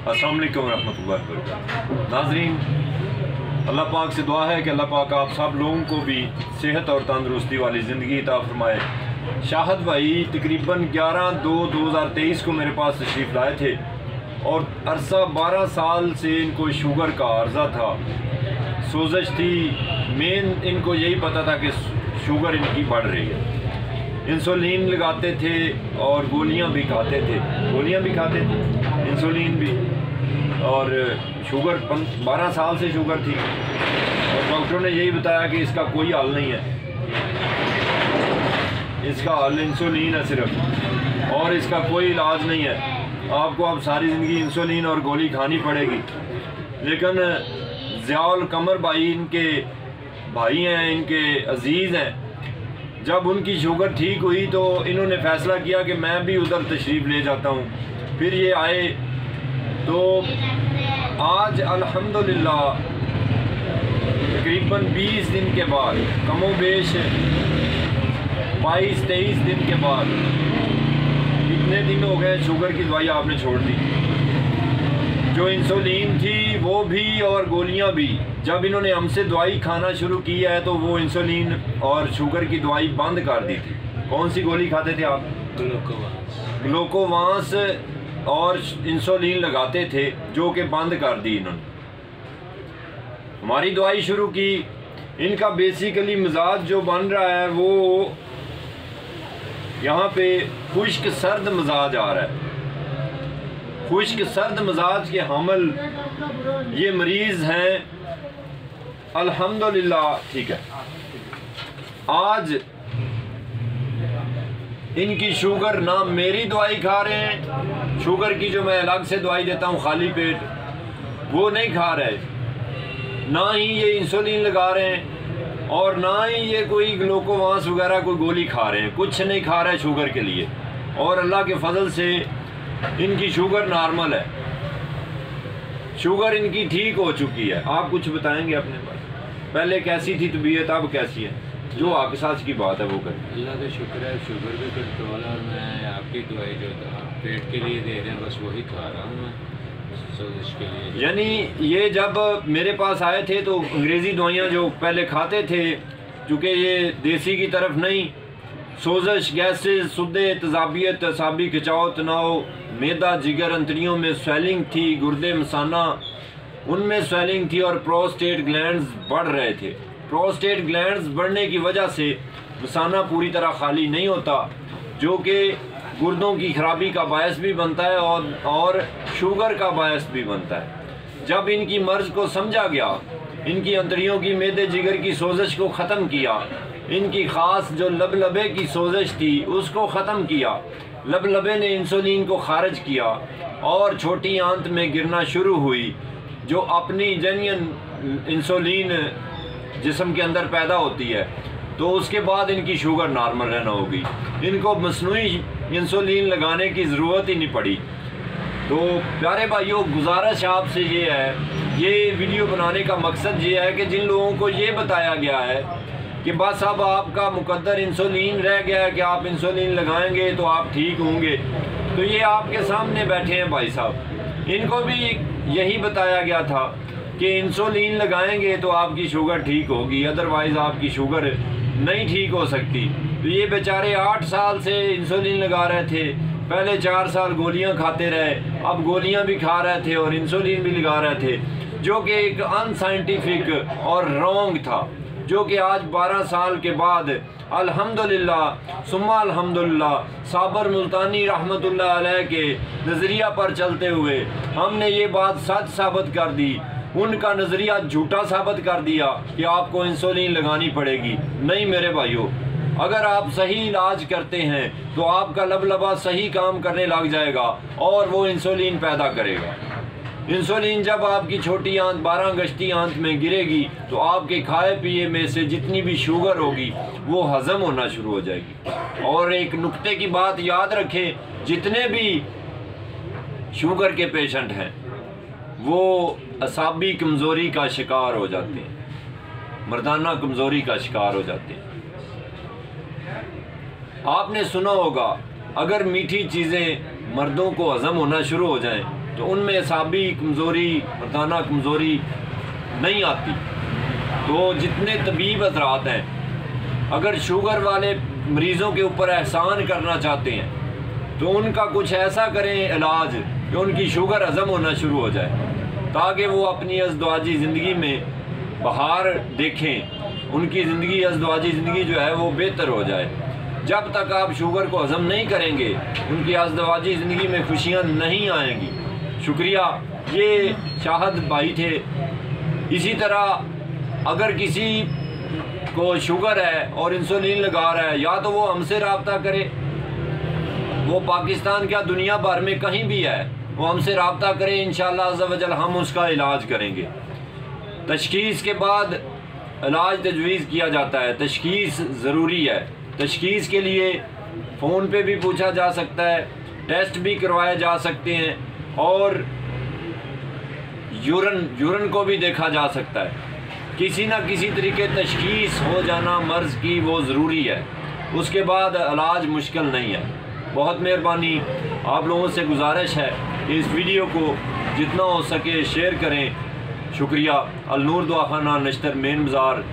अस्सलाम वालेकुम रहमतुल्लाहि व बरकातुहू। नाज़रीन, अल्लाह पाक से दुआ है कि अल्लाह पाक आप सब लोगों को भी सेहत और तंदुरुस्ती वाली ज़िंदगी अता फरमाए। शाहद भाई तकरीबन 11/2/2023 को मेरे पास तशरीफ़ लाए थे और अरसा 12 साल से इनको शुगर का अर्जा था, सोजश थी। मेन इनको यही पता था कि शुगर इनकी बढ़ रही है। इंसुलिन लगाते थे और गोलियां भी खाते थे, इंसुलिन भी, और शुगर 12 साल से शुगर थी और डॉक्टरों ने यही बताया कि इसका कोई हल नहीं है, इसका हल इंसुलिन है सिर्फ, और इसका कोई इलाज नहीं है। आपको अब सारी ज़िंदगी इंसुलिन और गोली खानी पड़ेगी। लेकिन ज़ियाउल कमर भाई इनके भाई हैं, इनके अजीज़ हैं। जब उनकी शुगर ठीक हुई तो इन्होंने फ़ैसला किया कि मैं भी उधर तशरीफ़ ले जाता हूँ। फिर ये आए तो आज अल्हम्दुलिल्लाह तकरीबन 20 दिन के बाद, कमोबेश 22-23 दिन के बाद, कितने दिन हो गए शुगर की दवाई आपने छोड़ दी। जो इंसुलिन थी वो भी और गोलियां भी, जब इन्होंने हमसे दवाई खाना शुरू की है तो वो इंसुलिन और शुगर की दवाई बंद कर दी थी। कौन सी गोली खाते थे आप? ग्लूकोवांस और इंसुलिन लगाते थे, जो कि बंद कर दी इन्होंने। हमारी दवाई शुरू की। इनका बेसिकली मिजाज जो बन रहा है वो यहाँ पे खुश्क सर्द मिजाज आ रहा है। खुश्क सर्द मिजाज के हमल ये मरीज़ हैं, अल्हम्दुलिल्लाह ठीक है। आज इनकी शुगर, ना मेरी दवाई खा रहे हैं, शुगर की जो मैं अलग से दवाई देता हूँ खाली पेट, वो नहीं खा रहे, ना ही ये इंसुलिन लगा रहे हैं और ना ही ये कोई ग्लूकोवांस वगैरह कोई गोली खा रहे हैं। कुछ नहीं खा रहे शुगर के लिए, और अल्लाह के फजल से इनकी शुगर नॉर्मल है, शुगर इनकी ठीक हो चुकी है। आप कुछ बताएंगे अपने बारे में? पहले कैसी थी तबीयत, अब कैसी है? जो आपके साथ की बात है वो करें। अल्लाह का शुक्र है, शुगर भी कंट्रोल है और मैं आपकी दवाई जो पेट के लिए दे रहे हैं बस वही खा रहा हूँ मैं, सोजिश के लिए। यानी ये जब मेरे पास आए थे तो अंग्रेज़ी दवाइयाँ जो पहले खाते थे, चूँकि ये देसी की तरफ नहीं, सोजश, गैसेस, सुद्दे, तजाबियत, असाबी खिंचाव, तनाव, मैदा, जिगर, अंतड़ियों में स्वेलिंग थी, गुर्दे, मसाना उनमें स्वेलिंग थी और प्रोस्टेट ग्लैंड्स बढ़ रहे थे। प्रोस्टेट ग्लैंड्स बढ़ने की वजह से मसाना पूरी तरह खाली नहीं होता, जो कि गुर्दों की खराबी का बायस भी बनता है और शुगर का बायस भी बनता है। जब इनकी मर्ज़ को समझा गया, इनकी अंतड़ियों की, मैदे, जिगर की सोजश को ख़त्म किया, इनकी ख़ास जो लबलबे की सोजश थी उसको ख़त्म किया, लबलबे ने इंसुलिन को खारिज किया और छोटी आंत में गिरना शुरू हुई, जो अपनी जेन्युइन इंसुलिन जिस्म के अंदर पैदा होती है, तो उसके बाद इनकी शुगर नॉर्मल रहना होगी। इनको मसनूई इंसुलिन लगाने की ज़रूरत ही नहीं पड़ी। तो प्यारे भाइयों, गुजारिश आपसे ये है, ये वीडियो बनाने का मकसद ये है कि जिन लोगों को ये बताया गया है कि बस अब आपका मुकद्दर इंसुलिन रह गया है कि आप इंसुलिन लगाएंगे तो आप ठीक होंगे, तो ये आपके सामने बैठे हैं भाई साहब, इनको भी यही बताया गया था कि इंसुलिन लगाएंगे तो आपकी शुगर ठीक होगी, अदरवाइज़ आपकी शुगर नहीं ठीक हो सकती। तो ये बेचारे 8 साल से इंसुलिन लगा रहे थे, पहले 4 साल गोलियां खाते रहे, अब गोलियां भी खा रहे थे और इंसुलिन भी लगा रहे थे, जो कि एक अनसाइंटिफिक और रॉन्ग था, जो कि आज 12 साल के बाद अल्हम्दुलिल्लाह सुम्मा अल्हम्दुलिल्लाह साबर मुल्तानी रहमतुल्लाह अलैह के नज़रिया पर चलते हुए हमने ये बात सच साबित कर दी, उनका नज़रिया झूठा साबित कर दिया कि आपको इंसुलिन लगानी पड़ेगी। नहीं मेरे भाइयों, अगर आप सही इलाज करते हैं तो आपका लबलबा सही काम करने लग जाएगा और वो इंसुलिन पैदा करेगा। इंसुलिन जब आपकी छोटी आंत 12 गश्ती आंत में गिरेगी तो आपके खाए पिए में से जितनी भी शुगर होगी वो हज़म होना शुरू हो जाएगी। और एक नुक्ते की बात याद रखें, जितने भी शुगर के पेशेंट हैं वो असाबी कमज़ोरी का शिकार हो जाते हैं, मर्दाना कमज़ोरी का शिकार हो जाते हैं। आपने सुना होगा, अगर मीठी चीज़ें मर्दों को हज़म होना शुरू हो जाएं तो उनमें असाबी कमज़ोरी, मर्दाना कमज़ोरी नहीं आती। तो जितने तबीब हज़रात हैं, अगर शुगर वाले मरीज़ों के ऊपर एहसान करना चाहते हैं तो उनका कुछ ऐसा करें इलाज कि उनकी शुगर हज़म होना शुरू हो जाए, ताकि वो अपनी अज़दवाजी ज़िंदगी में बहार देखें, उनकी ज़िंदगी अज़दवाजी ज़िंदगी जो है वो बेहतर हो जाए। जब तक आप शुगर को हज़म नहीं करेंगे, उनकी अज़दवाजी ज़िंदगी में खुशियाँ नहीं आएंगी। शुक्रिया। ये शाहद भाई थे। इसी तरह अगर किसी को शुगर है और इंसुलिन लगा रहा है, या तो वो हमसे रब्ता करे, वो पाकिस्तान क्या दुनिया भर में कहीं भी है, वो हमसे रब्ता करे, इंशाअल्लाह अज़्ज़ा वजल हम उसका इलाज करेंगे। तशख़ीस के बाद इलाज तजवीज़ किया जाता है। तशख़ीस ज़रूरी है। तशख़ीस के लिए फ़ोन पे भी पूछा जा सकता है, टेस्ट भी करवाए जा सकते हैं, और यूरन को भी देखा जा सकता है। किसी न किसी तरीके तशख़ीस हो जाना मर्ज़ की वो ज़रूरी है, उसके बाद इलाज मुश्किल नहीं है। बहुत मेहरबानी। आप लोगों से गुजारिश है कि इस वीडियो को जितना हो सके शेयर करें। शुक्रिया। अल नूर दुआखाना, नश्तर, मेन बाज़ार,